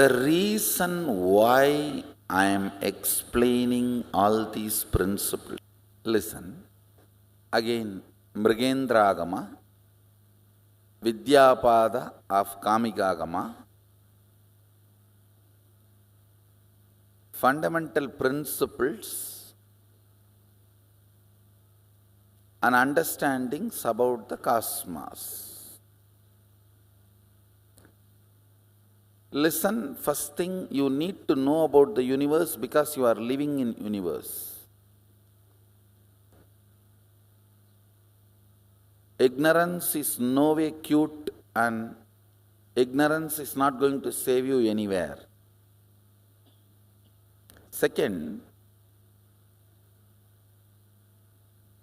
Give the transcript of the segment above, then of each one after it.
The reason why I am explaining all these principles, listen, again, Mrigendragama, Vidyapada of Kamikagama, fundamental principles and understandings about the cosmos. Listen, first thing you need to know about the universe because you are living in universe. Ignorance is no way cute and ignorance is not going to save you anywhere. Second,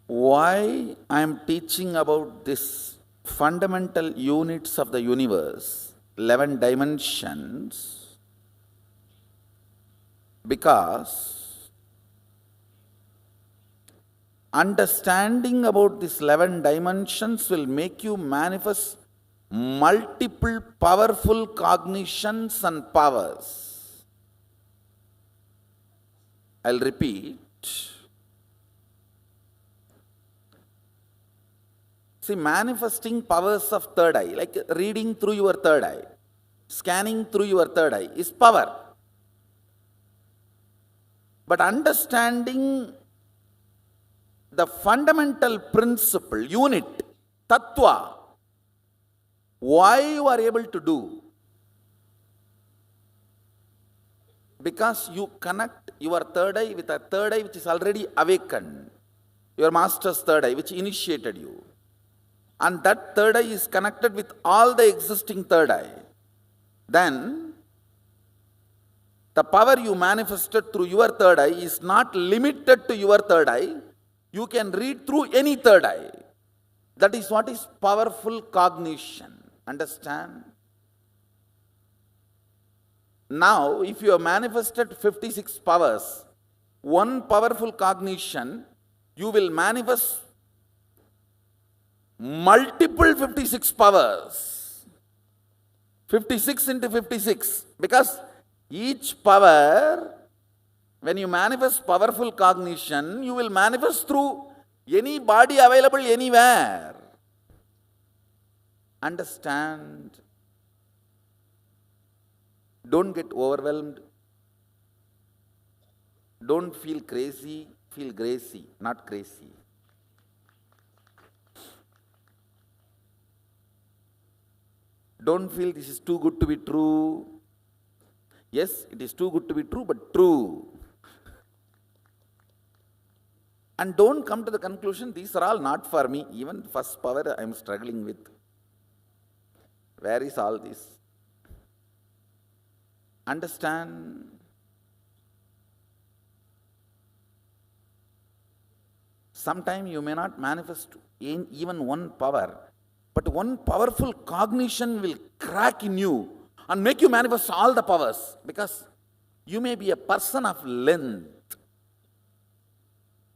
why I am teaching about this fundamental units of the universe, 11 dimensions, because understanding about these 11 dimensions will make you manifest multiple powerful cognitions and powers. I'll repeat. See, manifesting powers of third eye, like reading through your third eye, scanning through your third eye, is power. But understanding the fundamental principle, unit, tattva, why you are able to do? Because you connect your third eye with a third eye which is already awakened, your master's third eye which initiated you. And that third eye is connected with all the existing third eye. Then, the power you manifested through your third eye is not limited to your third eye. You can read through any third eye. That is what is powerful cognition. Understand? Now, if you have manifested 56 powers, one powerful cognition, you will manifest multiple 56 powers. 56 into 56. Because each power, when you manifest powerful cognition, you will manifest through any body available anywhere. Understand? Don't get overwhelmed. Don't feel crazy. Feel gracie, not crazy. Don't feel this is too good to be true. Yes, it is too good to be true, but true. And don't come to the conclusion, these are all not for me. Even first power I am struggling with. Where is all this? Understand? Sometimes you may not manifest in even one power, but one powerful cognition will crack in you and make you manifest all the powers, because you may be a person of length.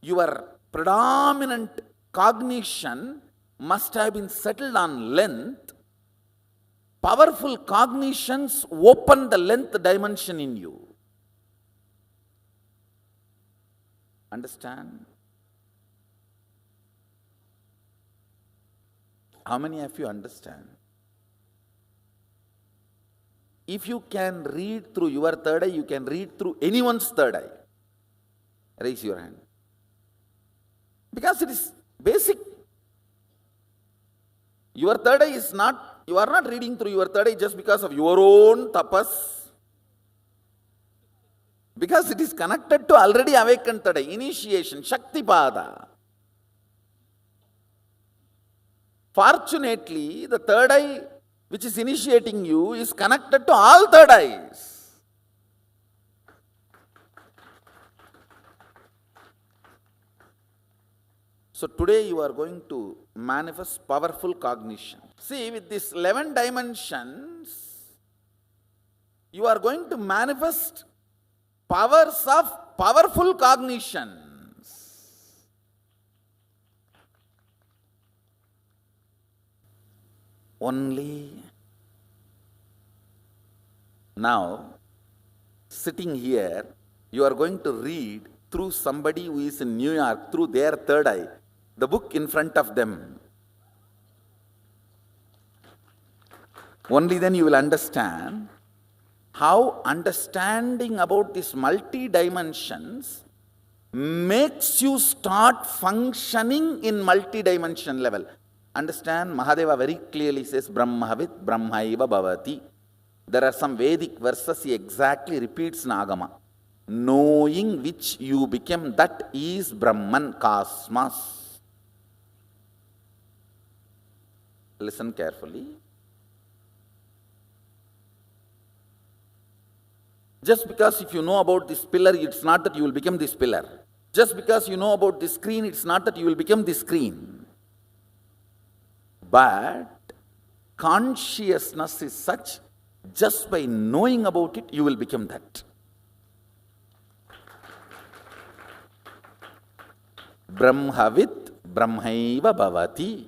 Your predominant cognition must have been settled on length. Powerful cognitions open the length dimension in you. Understand? How many of you understand? If you can read through your third eye, you can read through anyone's third eye. Raise your hand. Because it is basic. Your third eye is not, you are not reading through your third eye just because of your own tapas. Because it is connected to already awakened third eye, initiation, Shaktipada. Fortunately, the third eye which is initiating you is connected to all third eyes. So today you are going to manifest powerful cognition. See, with these 11 dimensions, you are going to manifest powers of powerful cognitions. Only now, sitting here, you are going to read through somebody who is in New York, through their third eye, the book in front of them. Only then you will understand how understanding about these multi-dimensions makes you start functioning in multi-dimension level. Understand, Mahadeva very clearly says, Brahmavit Brahmaiva Bhavati. There are some Vedic verses he exactly repeats in Agama. Knowing which you became, that is Brahman, cosmos. Listen carefully. Just because if you know about this pillar, it's not that you will become this pillar. Just because you know about this screen, it's not that you will become this screen. But consciousness is such, just by knowing about it, you will become that. Brahmavit Brahmaiva Bhavati.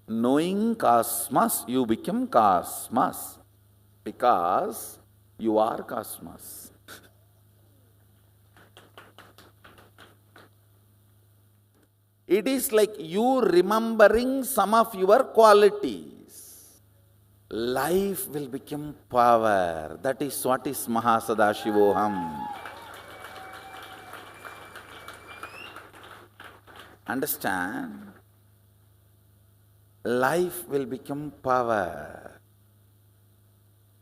Knowing cosmos, you become cosmos. Because you are cosmos. It is like you remembering some of your qualities. Life will become power. That is what is Mahasadashivoham. Understand? Life will become power.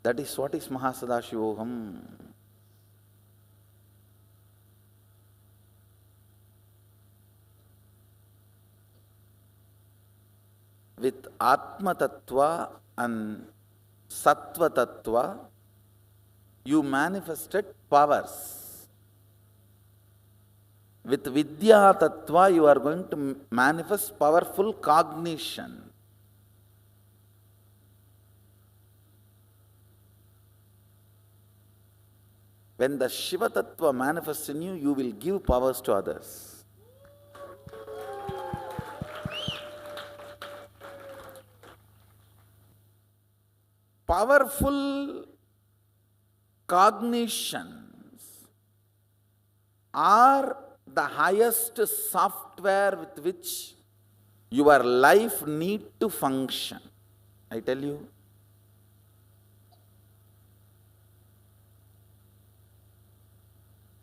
That is what is Mahasadashivoham. With Atma Tattva and Sattva Tattva, you manifested powers. With Vidya Tattva, you are going to manifest powerful cognition. When the Shiva Tattva manifests in you, you will give powers to others. Powerful cognitions are the highest software with which your life need to function. I tell you.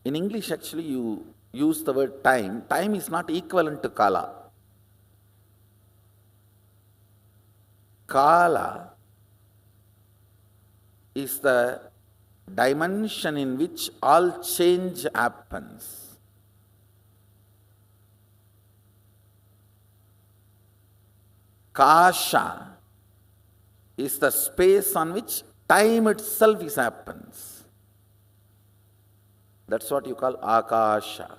In English, actually, you use the word time. Time is not equivalent to Kala. Kala is the dimension in which all change happens. Kasha is the space on which time itself happens. That's what you call Akasha.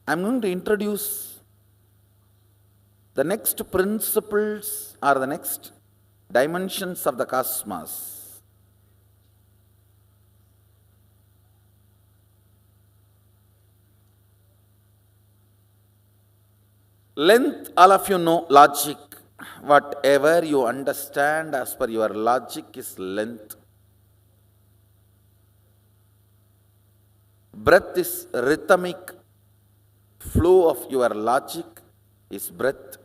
I'm going to introduce the next principles or the next dimensions of the cosmos. Length, all of you know logic. Whatever you understand as per your logic is length. Breath is rhythmic flow of your logic is breath.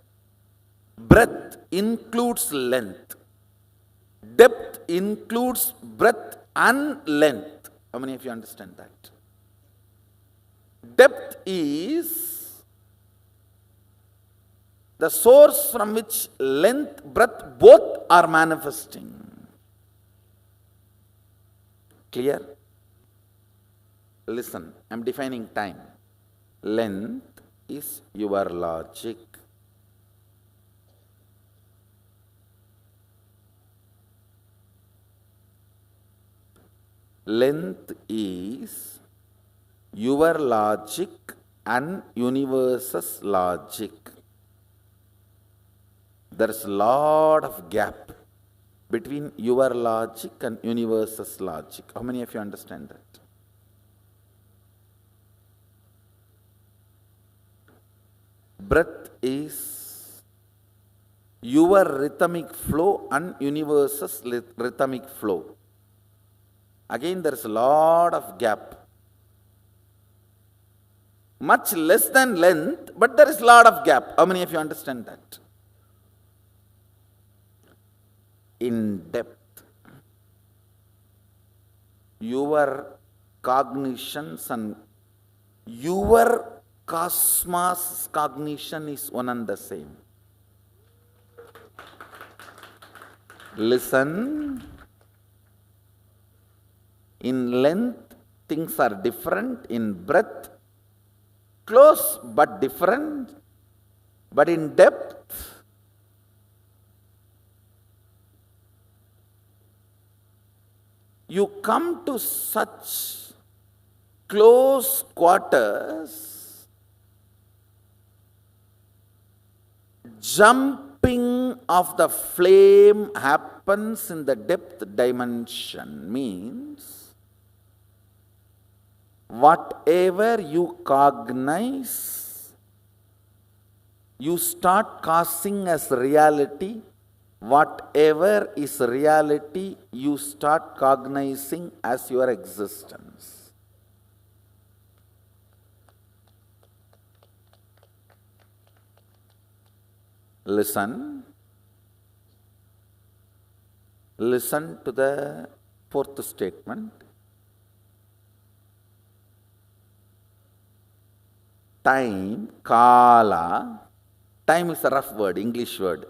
Breadth includes length. Depth includes breadth and length. How many of you understand that? Depth is the source from which length, breadth, both are manifesting. Clear? Listen, I am defining time. Length is your logic. Length is your logic and universe's logic. There is a lot of gap between your logic and universe's logic. How many of you understand that? Breath is your rhythmic flow and universe's rhythmic flow. Again, there is a lot of gap. Much less than length, but there is a lot of gap. How many of you understand that? In depth, your cognitions and your cosmos cognition is one and the same. Listen. In length, things are different. In breadth, close but different. But in depth, you come to such close quarters, jumping of the flame happens in the depth dimension, means whatever you cognize, you start causing as reality. Whatever is reality, you start cognizing as your existence. Listen. Listen to the fourth statement. Time, kala. Time is a rough word, English word.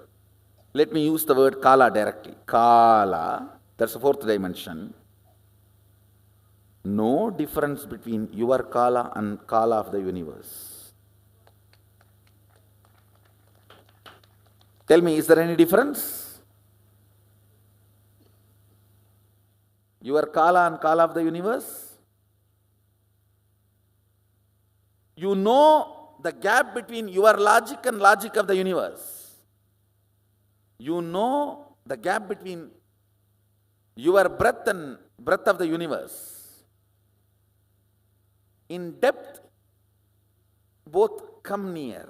Let me use the word kala directly. Kala, that's the fourth dimension. No difference between your kala and kala of the universe. Tell me, is there any difference? Your kala and kala of the universe? You know the gap between your logic and logic of the universe. You know the gap between your breath and breath of the universe. In depth, both come near.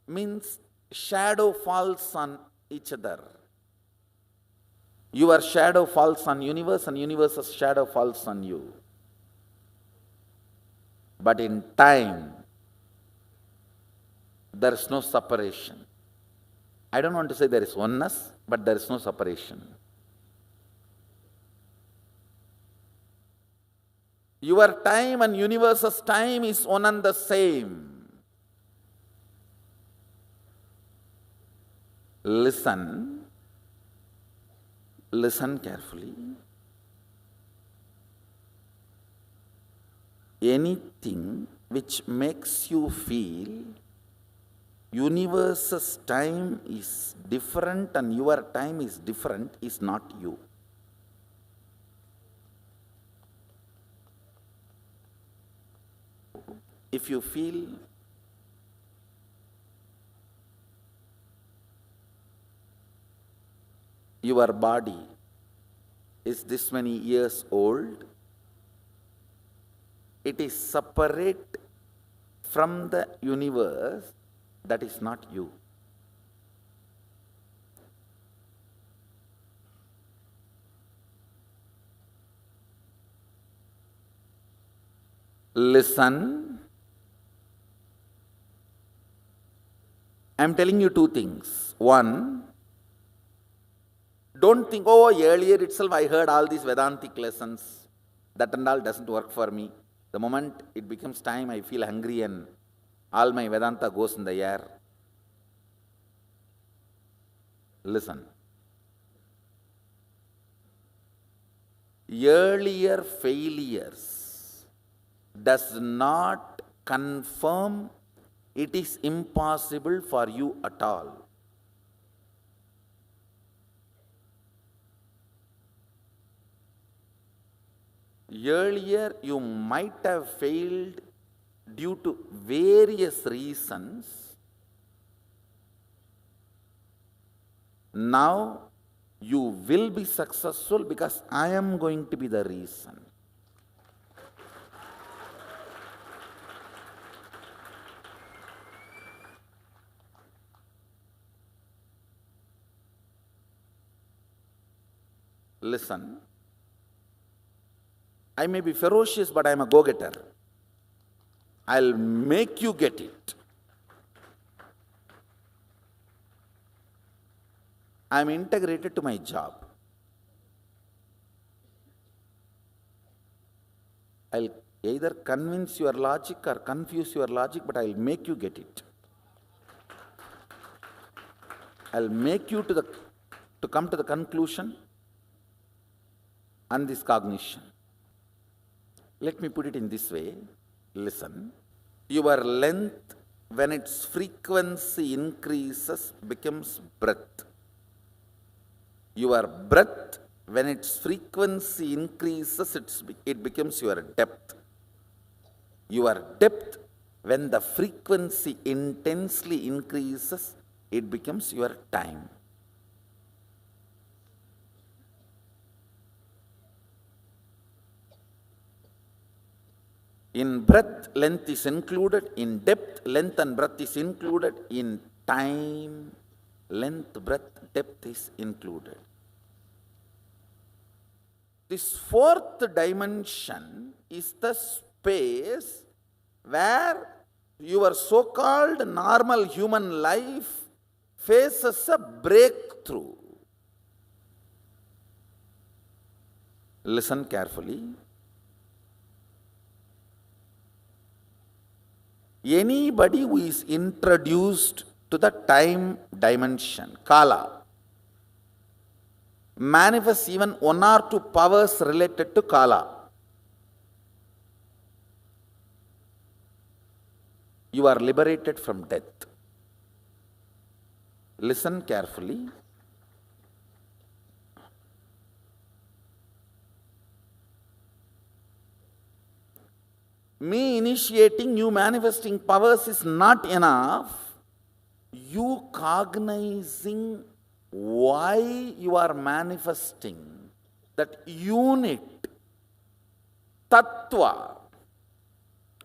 Means shadow falls on each other. Your shadow falls on universe and universe's shadow falls on you. But in time, there is no separation. I don't want to say there is oneness, but there is no separation. Your time and universe's time is one and the same. Listen. Listen carefully. Anything which makes you feel universe's time is different and your time is different is not you. If you feel your body is this many years old, it is separate from the universe, that is not you. Listen. I am telling you two things. One, don't think, oh, earlier itself I heard all these Vedantic lessons. That and all doesn't work for me. The moment it becomes time, I feel hungry and all my Vedanta goes in the air. Listen. Earlier failures does not confirm it is impossible for you at all. Earlier you might have failed due to various reasons. Now you will be successful because I am going to be the reason. Listen, I may be ferocious, but I am a go-getter. I'll make you get it. I am integrated to my job. I'll either convince your logic or confuse your logic, but I'll make you get it. I'll make you to come to the conclusion and this cognition. Let me put it in this way. Listen, your length, when its frequency increases, becomes breadth. Your breadth, when its frequency increases, it becomes your depth. Your depth, when the frequency intensely increases, it becomes your time. In breadth, length is included. In depth, length and breadth is included. In time, length, breadth, depth is included. This fourth dimension is the space where your so-called normal human life faces a breakthrough. Listen carefully. Anybody who is introduced to the time dimension, Kala, manifests even one or two powers related to Kala. You are liberated from death. Listen carefully. Me initiating you manifesting powers is not enough. You cognizing why you are manifesting that unit, tattva.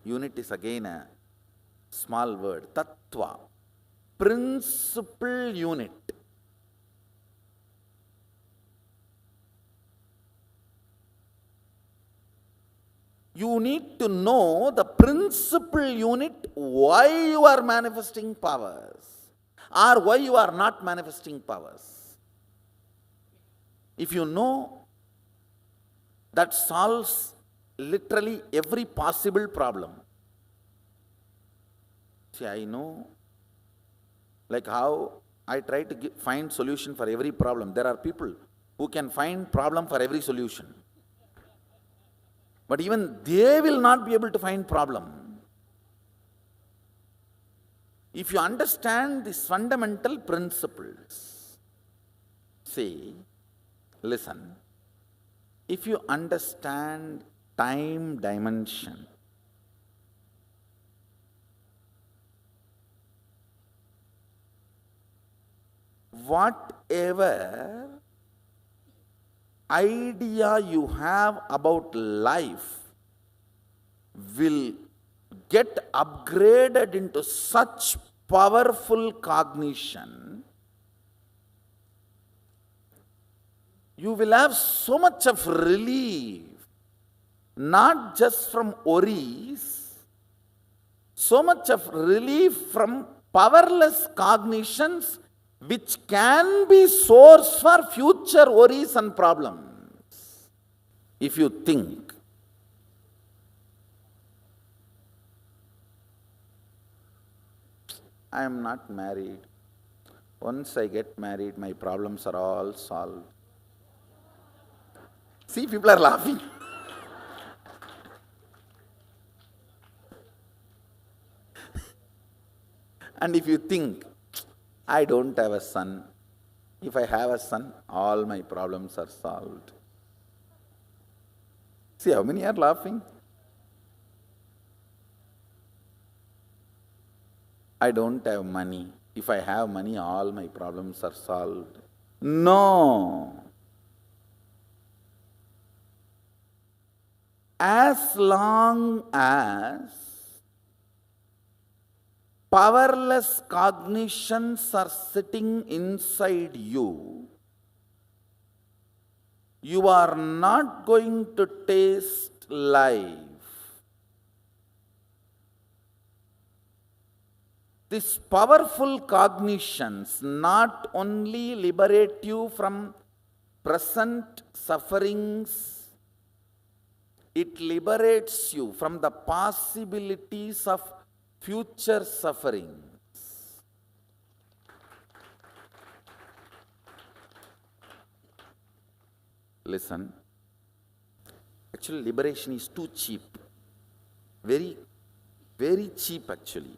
Unit is again a small word, tattva, principal unit. You need to know the principal unit, why you are manifesting powers or why you are not manifesting powers. If you know, that solves literally every possible problem. See, I know, like how I try to find solution for every problem. There are people who can find problem for every solution. But even they will not be able to find problem. If you understand these fundamental principles, see, listen, if you understand time dimension, whatever idea you have about life will get upgraded into such powerful cognition. You will have so much of relief, not just from worries, so much of relief from powerless cognitions which can be source for future worries and problems. If you think, I am not married. Once I get married, my problems are all solved. See, people are laughing. And if you think, I don't have a son. If I have a son, all my problems are solved. See how many are laughing? I don't have money. If I have money, all my problems are solved. No. As long as powerless cognitions are sitting inside you, you are not going to taste life. These powerful cognitions not only liberate you from present sufferings, it liberates you from the possibilities of future suffering. Listen, actually liberation is too cheap. Very, very cheap actually.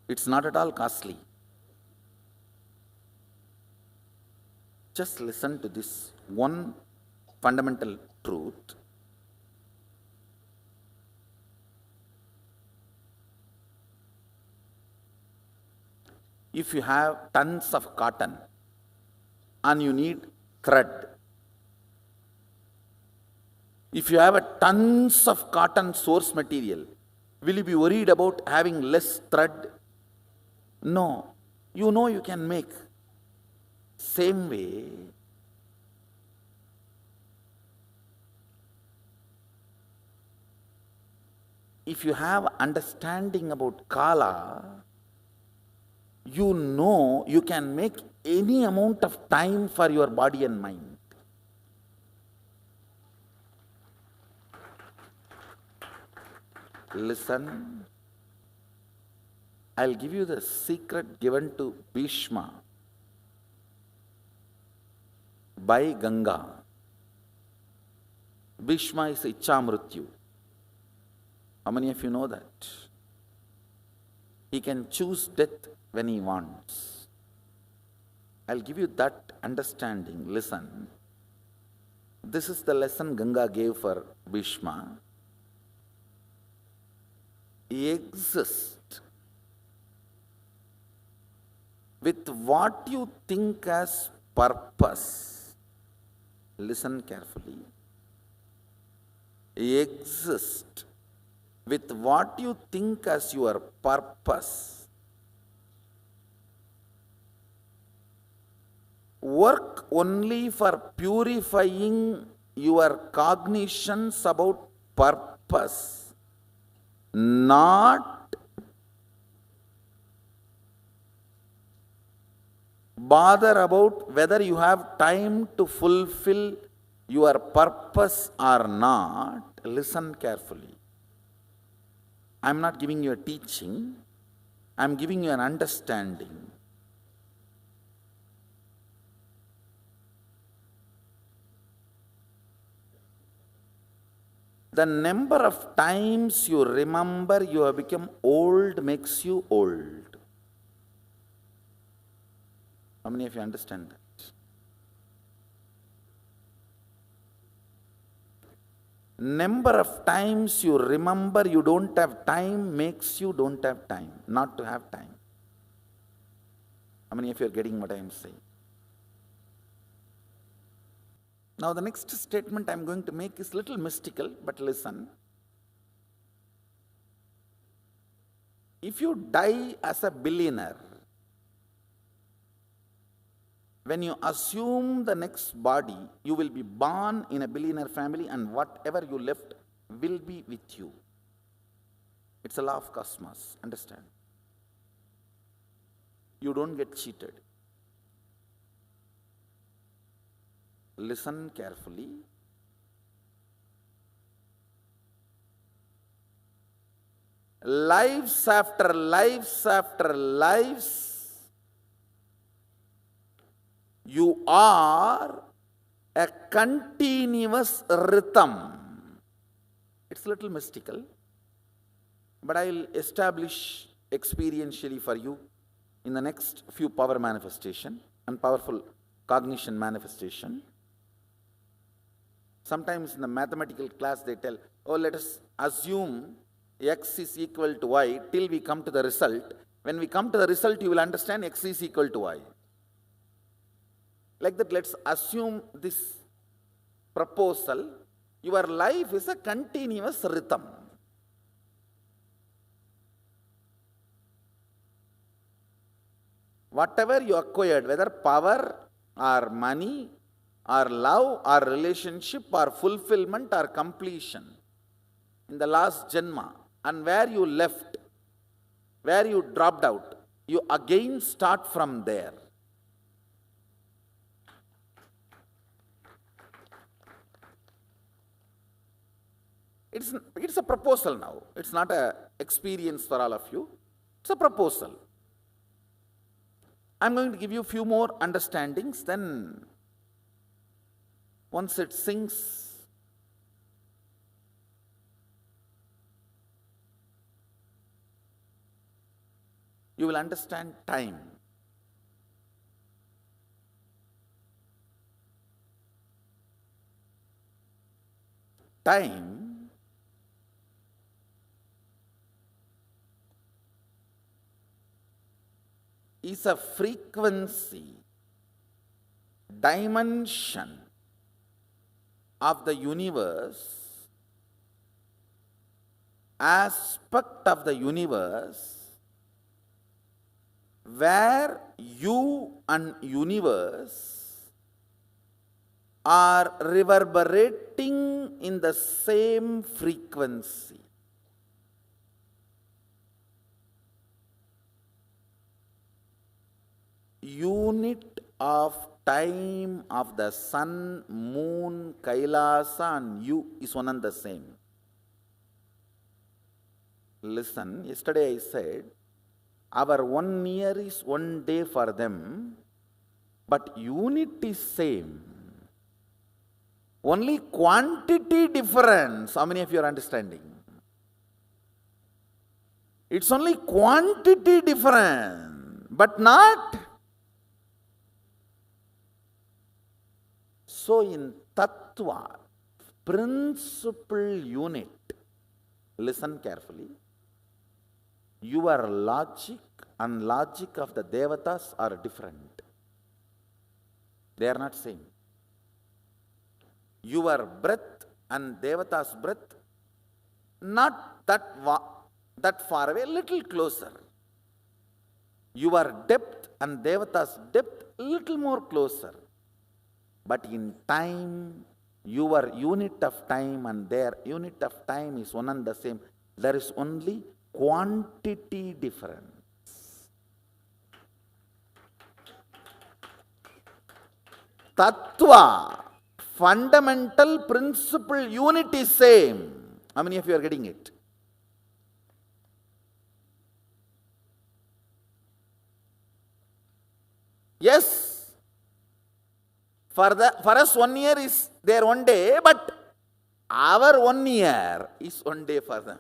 It's not at all costly. Just listen to this one fundamental truth. If you have tons of cotton and you need thread, if you have a tons of cotton source material, will you be worried about having less thread? No. You know you can make. Same way, if you have understanding about Kala, you know you can make any amount of time for your body and mind. Listen, I'll give you the secret given to Bhishma by Ganga. Bhishma is Ichamrityu. How many of you know that? He can choose death when he wants. I'll give you that understanding. Listen, this is the lesson Ganga gave for Bhishma. Exist with what you think as purpose. Listen carefully. Exist with what you think as your purpose. Work only for purifying your cognitions about purpose, not bother about whether you have time to fulfill your purpose or not. Listen carefully. I am not giving you a teaching, I am giving you an understanding. The number of times you remember you have become old makes you old. How many of you understand that? Number of times you remember you don't have time makes you don't have time, not to have time. How many of you are getting what I am saying? Now the next statement I am going to make is a little mystical, but listen. If you die as a billionaire, when you assume the next body, you will be born in a billionaire family and whatever you left will be with you. It's a law of cosmos, understand? You don't get cheated. Listen carefully. Lives after lives after lives, you are a continuous rhythm. It's a little mystical, but I will establish experientially for you in the next few power manifestation and powerful cognition manifestation. Sometimes in the mathematical class they tell, oh, let us assume x is equal to y till we come to the result. When we come to the result, you will understand x is equal to y. Like that, let's assume this proposal. Your life is a continuous rhythm. Whatever you acquired, whether power or money or love, or relationship, or fulfillment, or completion in the last Janma, and where you left, where you dropped out, you again start from there. It's a proposal now. It's not an experience for all of you. It's a proposal. I'm going to give you a few more understandings, then once it sinks, you will understand time. Time is a frequency, dimension of the universe, aspect of the universe, where you and universe are reverberating in the same frequency. Unit of time of the sun, moon, Kailasa and you is one and the same. Listen, yesterday I said, our 1 year is 1 day for them, but unit is same. Only quantity difference. How many of you are understanding? It's only quantity difference, but not. So in Tattva, principal unit, listen carefully, your logic and logic of the Devatas are different. They are not same. Your breath and Devata's breath, not that far away, little closer. Your depth and Devata's depth, little more closer. But in time, your unit of time and their unit of time is one and the same. There is only quantity difference. Tattva, fundamental principle unit is same. How many of you are getting it? Yes. For us 1 year is their 1 day, but our 1 year is 1 day for them.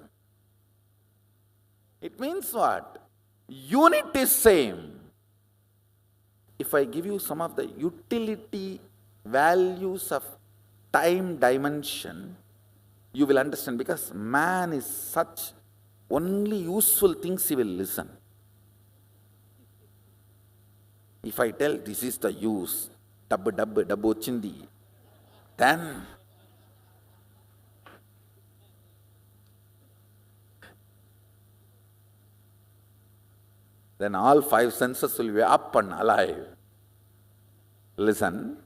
It means what? Unit is same. If I give you some of the utility values of time dimension, you will understand, because man is such, only useful things he will listen. If I tell this is the use, dabbu ochindi, then all 5 senses will be up and alive. Listen,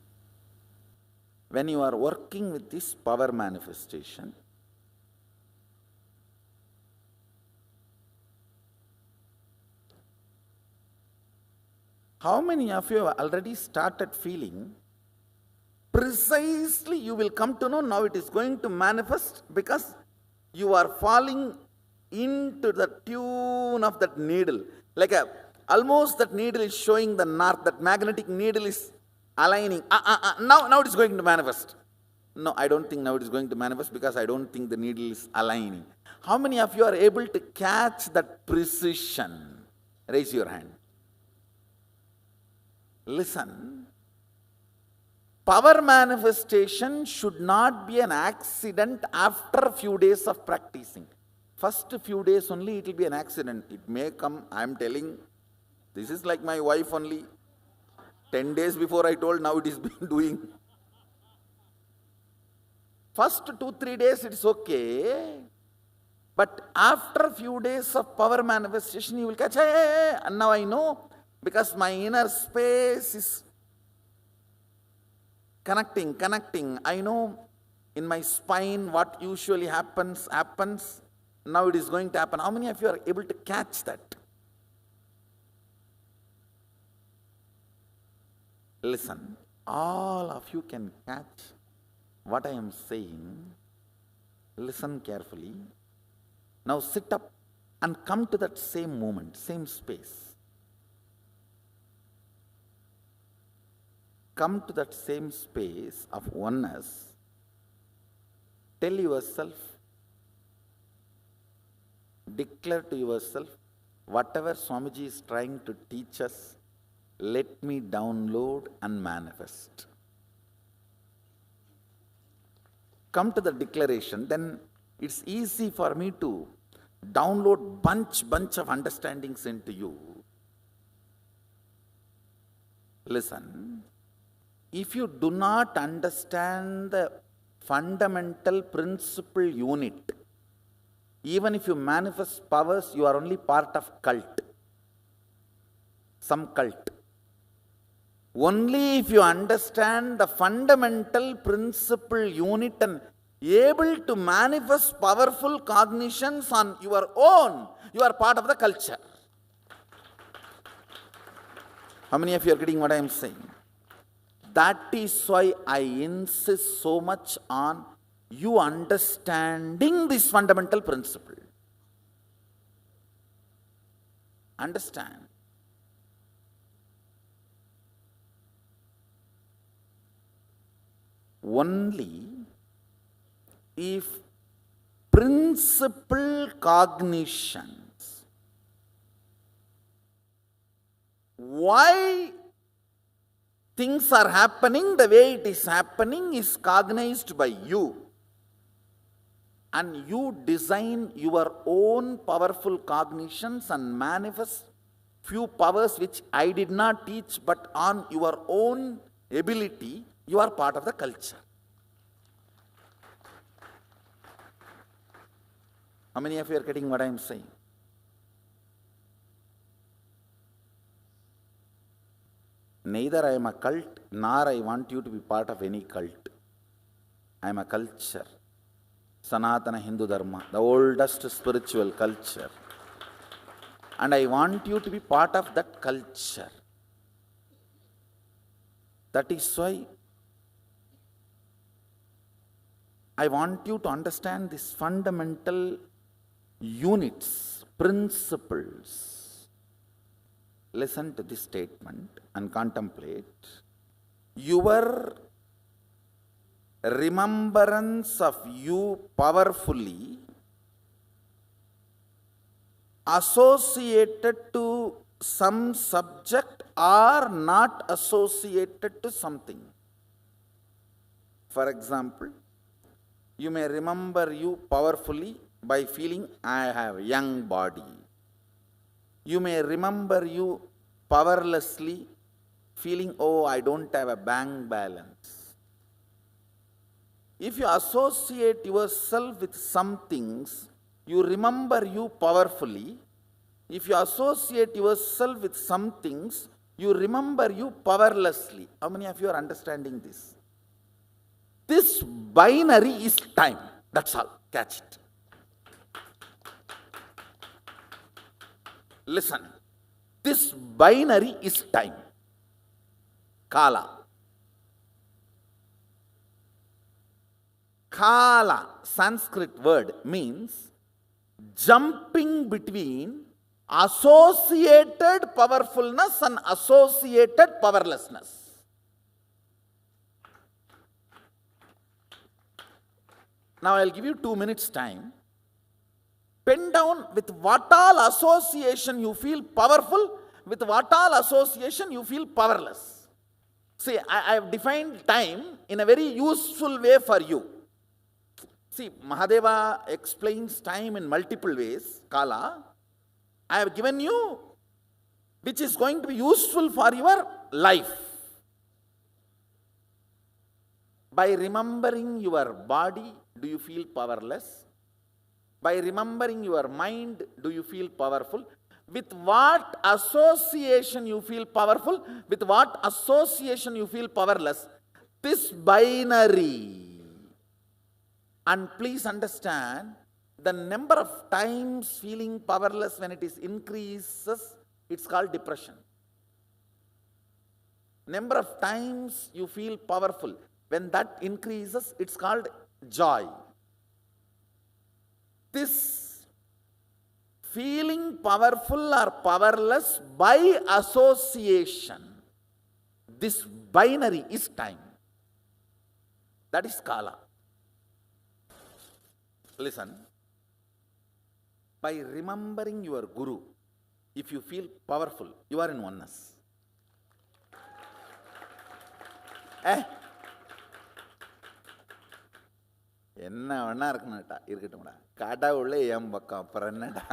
when you are working with this power manifestation, how many of you have already started feeling precisely you will come to know now it is going to manifest, because you are falling into the tune of that needle. Like almost that needle is showing the north, that magnetic needle is aligning. Now it is going to manifest. No, I don't think now it is going to manifest, because I don't think the needle is aligning. How many of you are able to catch that precision? Raise your hand. Listen, power manifestation should not be an accident after a few days of practicing. First few days only it will be an accident. It may come, I am telling, this is like my wife only. 10 days before I told, now it is been doing. First 2-3 days it is okay. But after a few days of power manifestation, you will catch, hey, and now I know, because my inner space is connecting. I know in my spine what usually happens. Now it is going to happen. How many of you are able to catch that? Listen, all of you can catch what I am saying. Listen carefully. Now sit up and come to that same moment, same space. Come to that same space of oneness. Tell yourself, declare to yourself, whatever Swamiji is trying to teach us, let me download and manifest. Come to the declaration, then it's easy for me to download bunch of understandings into you. Listen, if you do not understand the fundamental principle unit, even if you manifest powers, you are only part of cult. Some cult. Only if you understand the fundamental principle unit and able to manifest powerful cognitions on your own, you are part of the culture. How many of you are getting what I am saying? That is why I insist so much on you understanding this fundamental principle. Understand. Only if principle cognitions, why things are happening the way it is happening, is cognized by you, and you design your own powerful cognitions and manifest few powers which I did not teach, but on your own ability, you are part of the culture. How many of you are getting what I am saying? Neither I am a cult, nor I want you to be part of any cult. I am a culture. Sanatana Hindu Dharma, the oldest spiritual culture. And I want you to be part of that culture. That is why I want you to understand these fundamental units, principles. Listen to this statement and contemplate. Your remembrance of you powerfully associated to some subject or not associated to something. For example, you may remember you powerfully by feeling I have a young body. You may remember you powerlessly feeling, oh, I don't have a bank balance. If you associate yourself with some things, you remember you powerfully. If you associate yourself with some things, you remember you powerlessly. How many of you are understanding this? This binary is time. That's all. Catch it. Listen. This binary is time. Kala. Kala, Sanskrit word, means jumping between associated powerfulness and associated powerlessness. Now I'll give you 2 minutes time. Pen down with what all association you feel powerful, with what all association you feel powerless. See, I have defined time in a very useful way for you. See, Mahadeva explains time in multiple ways, Kala. I have given you which is going to be useful for your life. By remembering your body, do you feel powerless? By remembering your mind, do you feel powerful? With what association you feel powerful? With what association you feel powerless? This binary, and please understand, the number of times feeling powerless when it is increases, it's called depression. Number of times you feel powerful, when that increases, it's called joy. This feeling powerful or powerless by association, this binary is time. That is kala. Listen, by remembering your guru, if you feel powerful, you are in oneness. என்ன வேணா இருக்கணும்டா, இருக்கட்டும்டா, கடவுளே என் பக்கம், அப்புறம் என்னடா.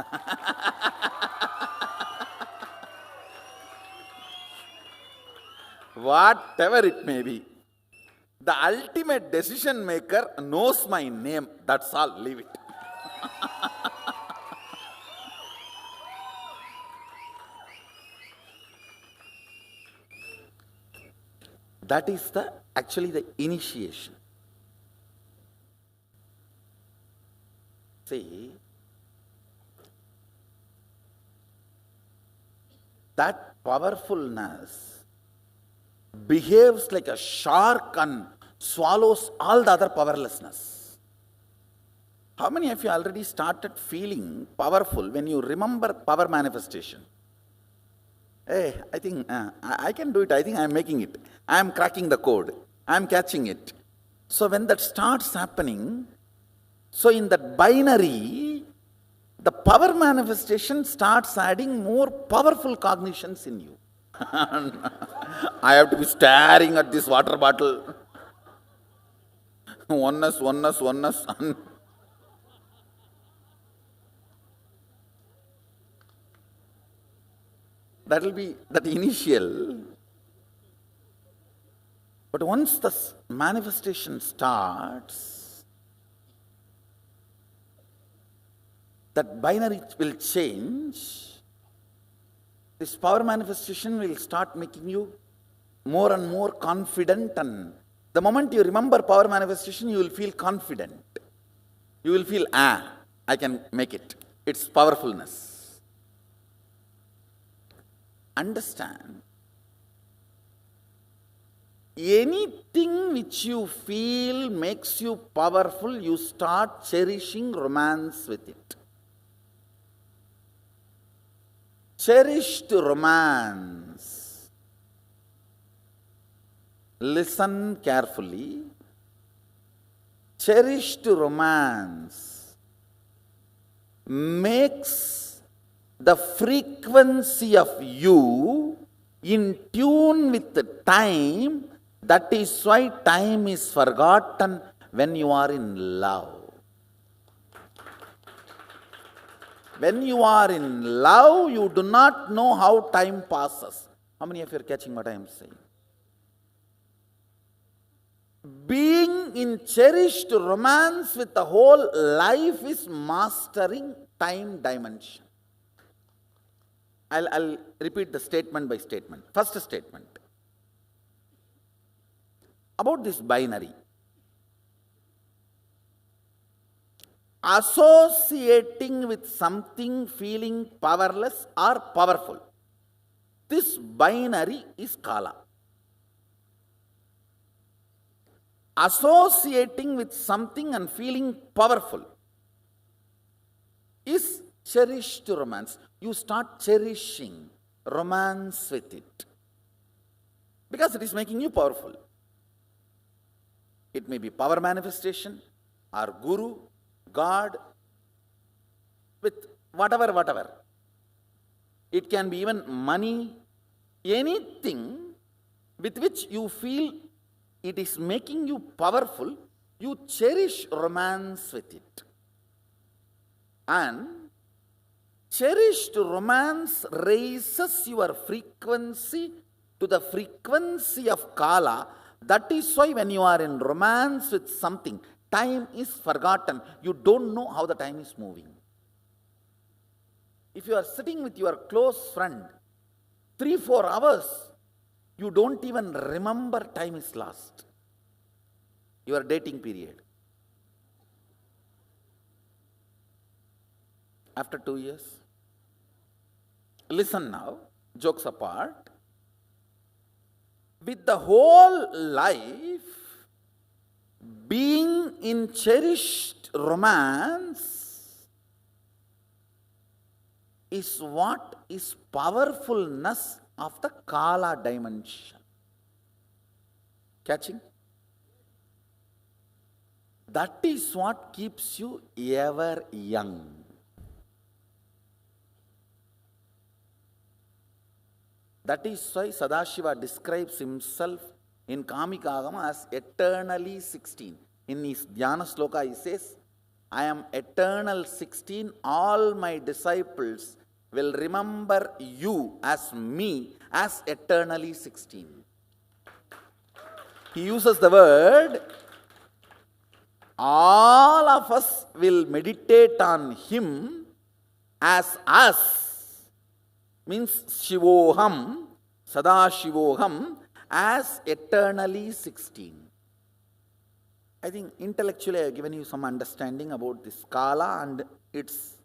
Whatever it may be, the ultimate decision maker knows my name. That's all. Leave it. That is actually the initiation. See, that powerfulness behaves like a shark and swallows all the other powerlessness. How many of you already started feeling powerful when you remember power manifestation? Hey, I think I can do it. I think I am making it. I am cracking the code. I am catching it. So when that starts happening, so in that binary, the power manifestation starts adding more powerful cognitions in you. I have to be staring at this water bottle. Oneness. That will be that initial. But once the manifestation starts, that binary will change. This power manifestation will start making you more and more confident, and the moment you remember power manifestation, you will feel confident. You will feel, I can make it. It's powerfulness. Understand, anything which you feel makes you powerful, you start cherishing romance with it. Cherished romance. Listen carefully. Cherished romance makes the frequency of you in tune with the time. That is why time is forgotten when you are in love. When you are in love, you do not know how time passes. How many of you are catching what I am saying? Being in cherished romance with the whole life is mastering time dimension. I'll repeat the statement by statement. First statement about this binary. Associating with something feeling powerless or powerful. This binary is kala. Associating with something and feeling powerful is cherished romance. You start cherishing romance with it because it is making you powerful. It may be power manifestation or guru, God, with whatever. It can be even money, anything with which you feel it is making you powerful, you cherish romance with it. And cherished romance raises your frequency to the frequency of kala. That is why when you are in romance with something, time is forgotten. You don't know how the time is moving. If you are sitting with your close friend 3-4 hours, you don't even remember time is lost. your dating period. After 2 years, listen now, jokes apart, with the whole life being in cherished romance is what is powerfulness of the Kala dimension. Catching? That is what keeps you ever young. That is why Sadashiva describes himself in Kamika Agama as eternally 16. In his Dhyana Sloka he says, I am eternal 16, all my disciples will remember you as me as eternally 16. He uses the word, all of us will meditate on him as us. Means Shivoham, Sadashivoham, as eternally 16. I think intellectually I have given you some understanding about this Kala and its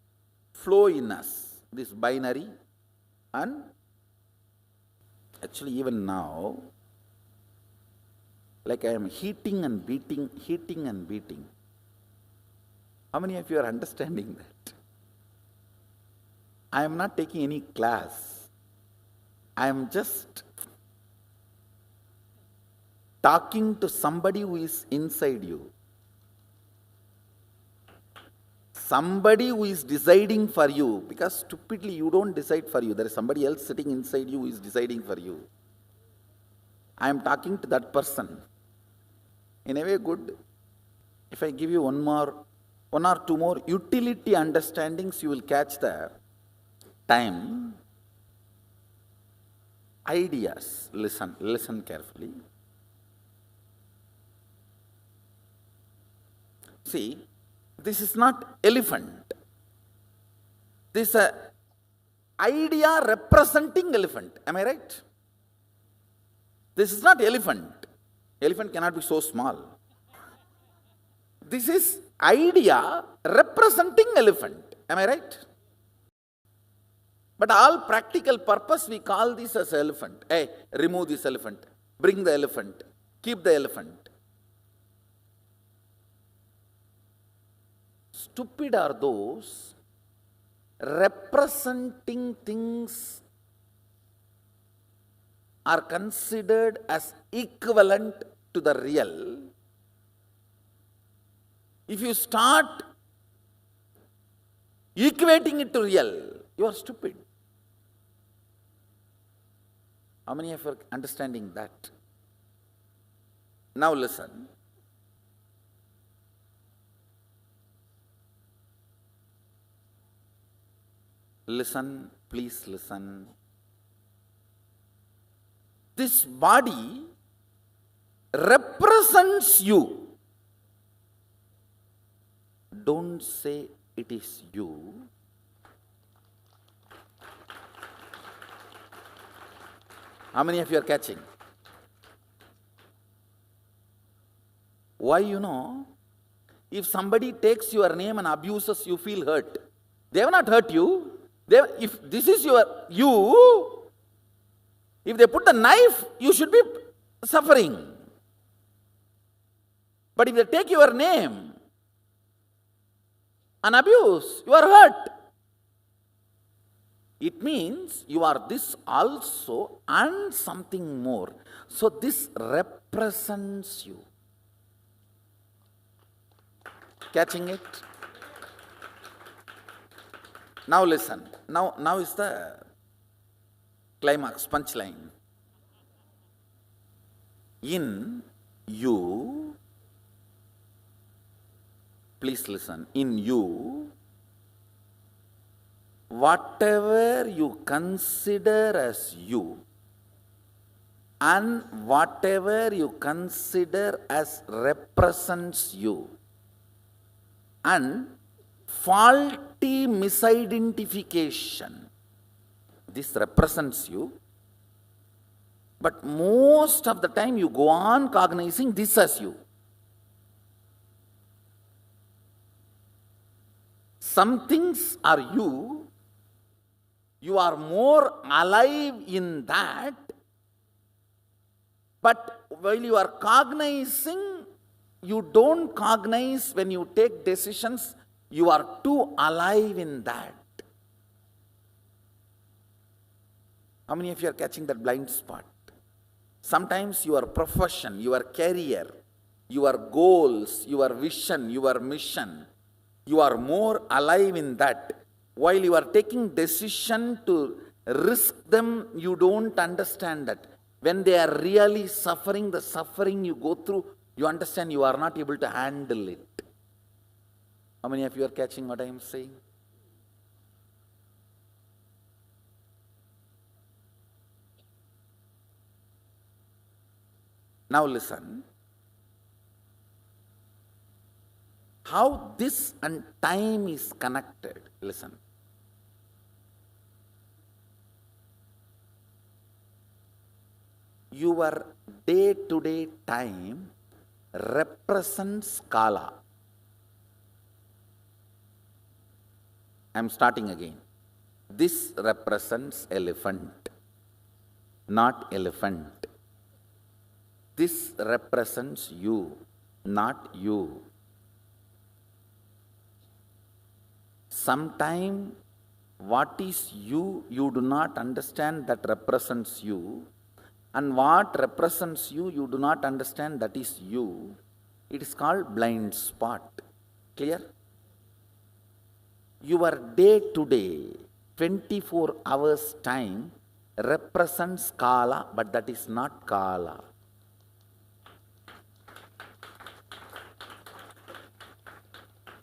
flow in us, this binary. And actually even now, like I am heating and beating. How many of you are understanding that? I am not taking any class. I am just talking to somebody who is inside you. Somebody who is deciding for you. Because stupidly you don't decide for you. There is somebody else sitting inside you who is deciding for you. I am talking to that person. In a way, good. If I give you one or two more utility understandings, you will catch the time. Ideas. Listen carefully. See, this is not elephant. This is an idea representing elephant. Am I right? This is not elephant. Elephant cannot be so small. This is idea representing elephant. Am I right? But all practical purpose we call this as elephant. Hey, remove this elephant. Bring the elephant. Keep the elephant. Stupid are those representing things are considered as equivalent to the real. If you start equating it to real, you are stupid. How many of you are understanding that? Now listen. Listen, please listen. This body represents you. Don't say it is you. How many of you are catching? Why, if somebody takes your name and abuses, you feel hurt. They have not hurt you. If this is you, if they put the knife, you should be suffering. But if they take your name and abuse, you are hurt. It means you are this also and something more. So this represents you. Catching it? Now listen. Now is the climax, punchline. In you, please listen, in you, whatever you consider as you and whatever you consider as represents you and faulty misidentification, this represents you, but most of the time you go on cognizing this as you. some things are you, you are more alive in that, but while you are cognizing, you don't cognize when you take decisions, you are too alive in that. How many of you are catching that blind spot? Sometimes your profession, your career, your goals, your vision, your mission, you are more alive in that. While you are taking decision to risk them, you don't understand that. When they are really suffering, the suffering you go through, you understand you are not able to handle it. How many of you are catching what I am saying? Now listen. How this and time is connected. Listen. Your day-to-day time represents Kala. I am starting again. This represents elephant, not elephant. This represents you, not you. Sometime what is you, you do not understand that represents you. And what represents you, you do not understand that is you. It is called blind spot. Clear? Your day-to-day, 24 hours time represents Kala, but that is not Kala.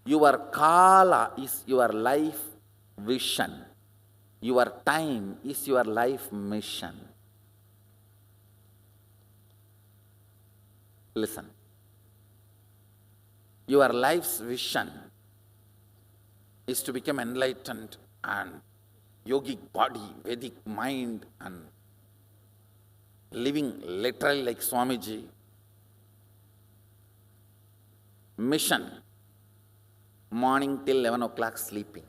Your Kala is your life vision. Your time is your life mission. Listen. Your life's vision is to become enlightened and yogic body, Vedic mind, and living literally like Swamiji. Mission. Morning till 11 o'clock sleeping.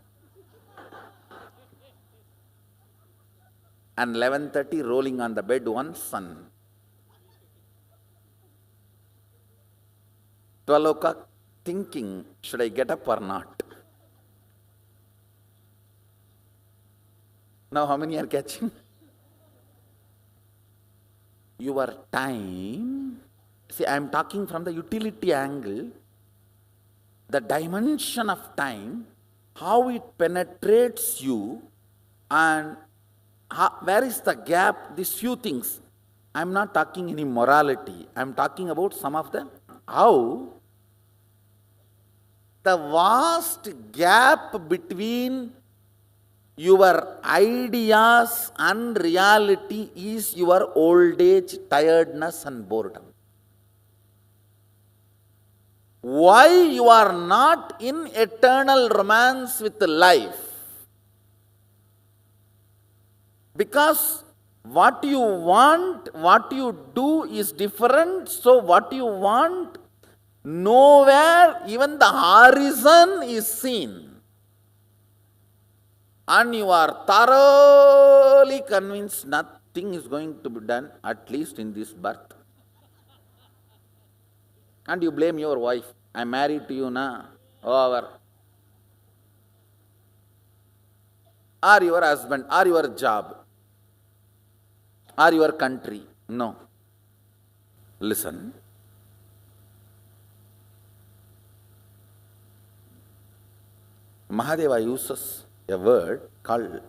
And 11:30 rolling on the bed once and 12 o'clock thinking, should I get up or not? Now how many are catching? Your time, see, I am talking from the utility angle, the dimension of time, how it penetrates you, and where is the gap, these few things. I am not talking any morality, I am talking about some of them. How the vast gap between your ideas and reality is your old age, tiredness and boredom. Why you are not in eternal romance with life? Because what you want, what you do is different. So what you want, nowhere even the horizon is seen. And you are thoroughly convinced nothing is going to be done, at least in this birth. And you blame your wife. I am married to you now. Over. Or your husband, or your job, or your country. No. Listen. Mahadeva uses a word called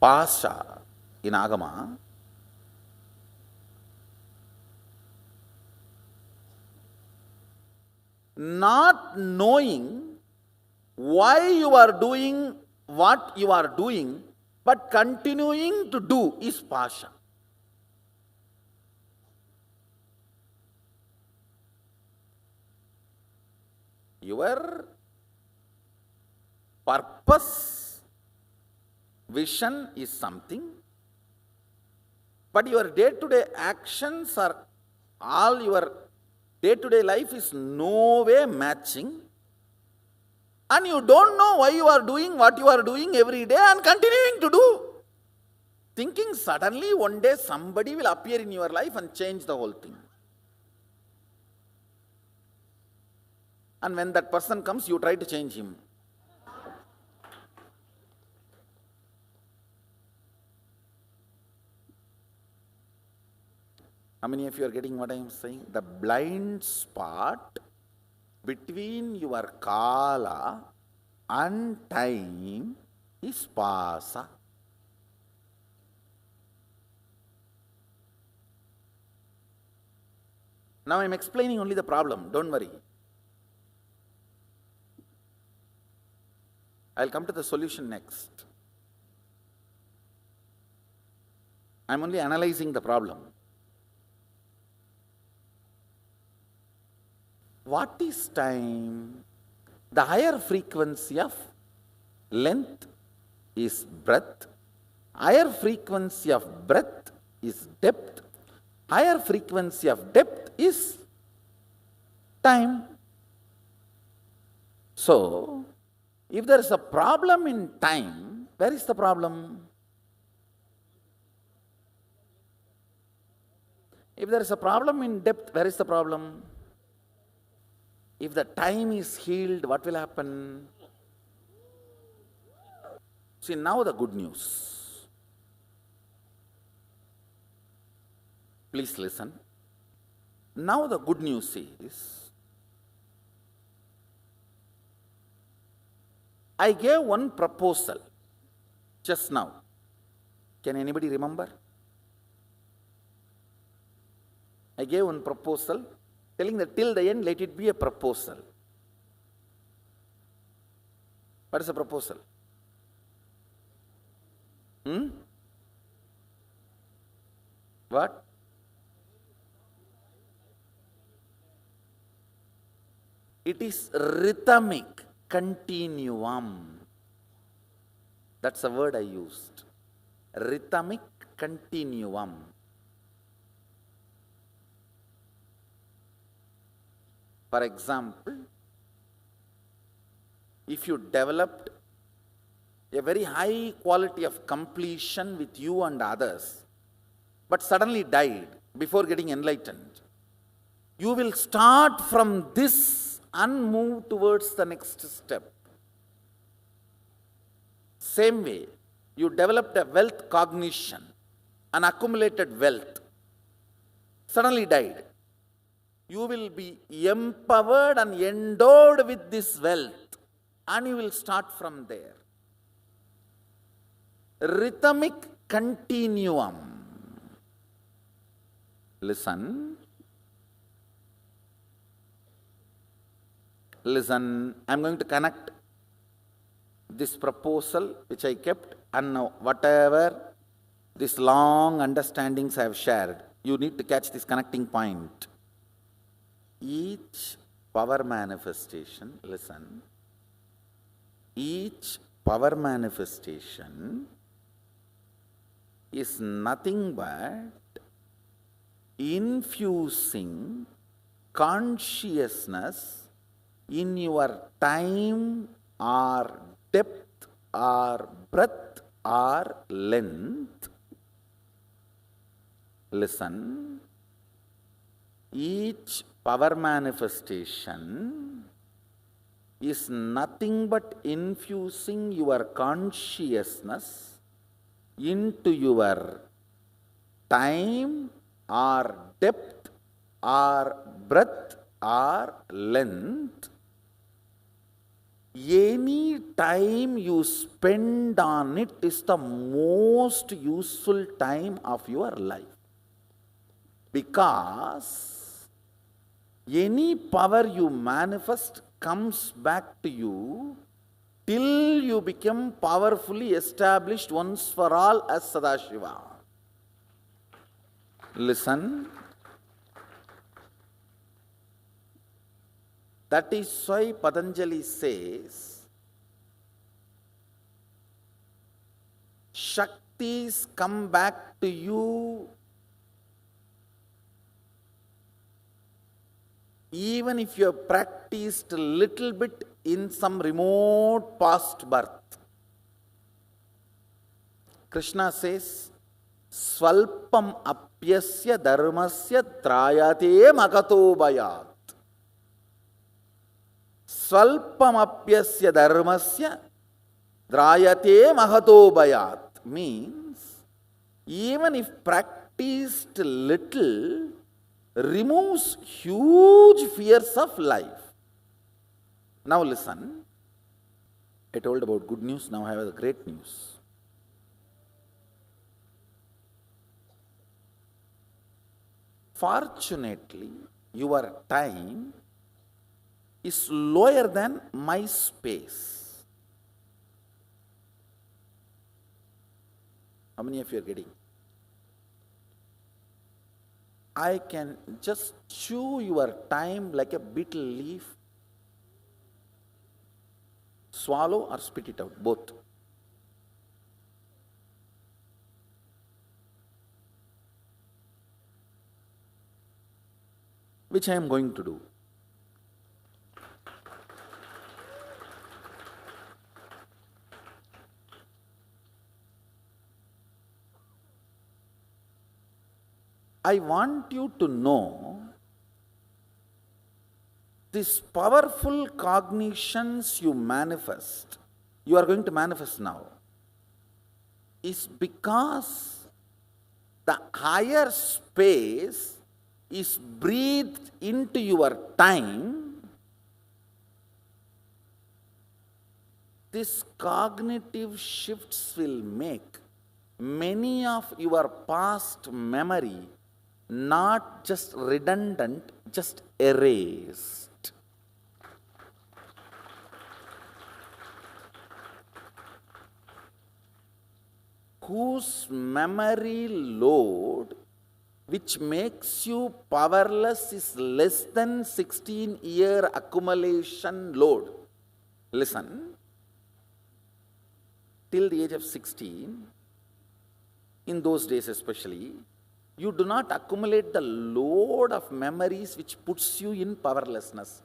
pasha in Agama. Not knowing why you are doing what you are doing, but continuing to do is pasha. Your purpose, vision is something, but your day-to-day actions are all your day-to-day life is no way matching. And you don't know why you are doing what you are doing every day and continuing to do. Thinking suddenly one day somebody will appear in your life and change the whole thing. And when that person comes, you try to change him. How many of you are getting what I am saying? The blind spot between your kala and time is pasa. Now I am explaining only the problem, don't worry. I will come to the solution next. I am only analyzing the problem. What is time? The higher frequency of length is breadth. Higher frequency of breadth is depth. Higher frequency of depth is time. So, if there is a problem in time, where is the problem? If there is a problem in depth, where is the problem? If the time is healed, what will happen? See, now the good news. Please listen. Now the good news is, I gave one proposal just now. Can anybody remember? I gave one proposal, telling that till the end, let it be a proposal. What is a proposal? What? It is rhythmic continuum. That's the word I used. Rhythmic continuum. For example, if you developed a very high quality of completion with you and others, but suddenly died before getting enlightened, you will start from this and move towards the next step. Same way, you developed a wealth cognition, an accumulated wealth, suddenly died. You will be empowered and endowed with this wealth, and you will start from there. Rhythmic continuum. Listen. Listen, I am going to connect this proposal which I kept, and now whatever these long understandings I have shared, you need to catch this connecting point. Each power manifestation, listen, each power manifestation is nothing but infusing consciousness in your time or depth or breadth or length. Listen, each power manifestation is nothing but infusing your consciousness into your time or depth or breadth or length. Any time you spend on it is the most useful time of your life. Because any power you manifest comes back to you till you become powerfully established once for all as Sadashiva. Listen. That is why Patanjali says, Shaktis come back to you even if you have practiced a little bit in some remote past birth. Krishna says, Svalpam apyasya dharmasya trayate magato bayat. Svalpam apyasya dharmasya trayate magato bayat means even if practiced little removes huge fears of life. Now listen, I told about good news, now I have the great news. Fortunately, your time is lower than my space. How many of you are getting? I can just chew your time like a betel leaf, swallow or spit it out, both. Which I am going to do. I want you to know these powerful cognitions you manifest, you are going to manifest now, is because the higher space is breathed into your time. These cognitive shifts will make many of your past memory not just redundant, just erased. Whose memory load which makes you powerless is less than 16-year accumulation load. Listen, till the age of 16, in those days especially, you do not accumulate the load of memories which puts you in powerlessness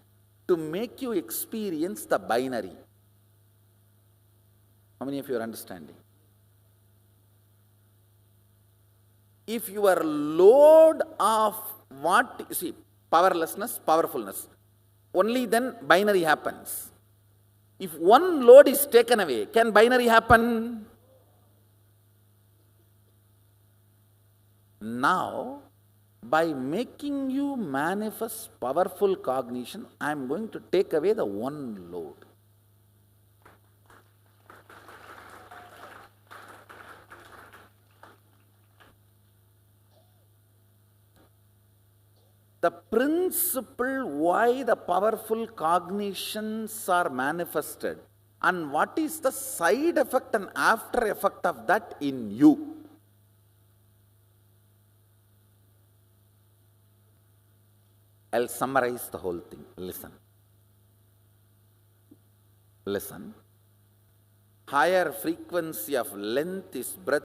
to make you experience the binary. How many of you are understanding? If your load of what, you see, powerlessness, powerfulness, only then binary happens. If one load is taken away, can binary happen? Now, by making you manifest powerful cognition, I am going to take away the one load. The principle why the powerful cognitions are manifested and what is the side effect and after effect of that in you. I'll summarize the whole thing. Listen. Listen. Higher frequency of length is breath.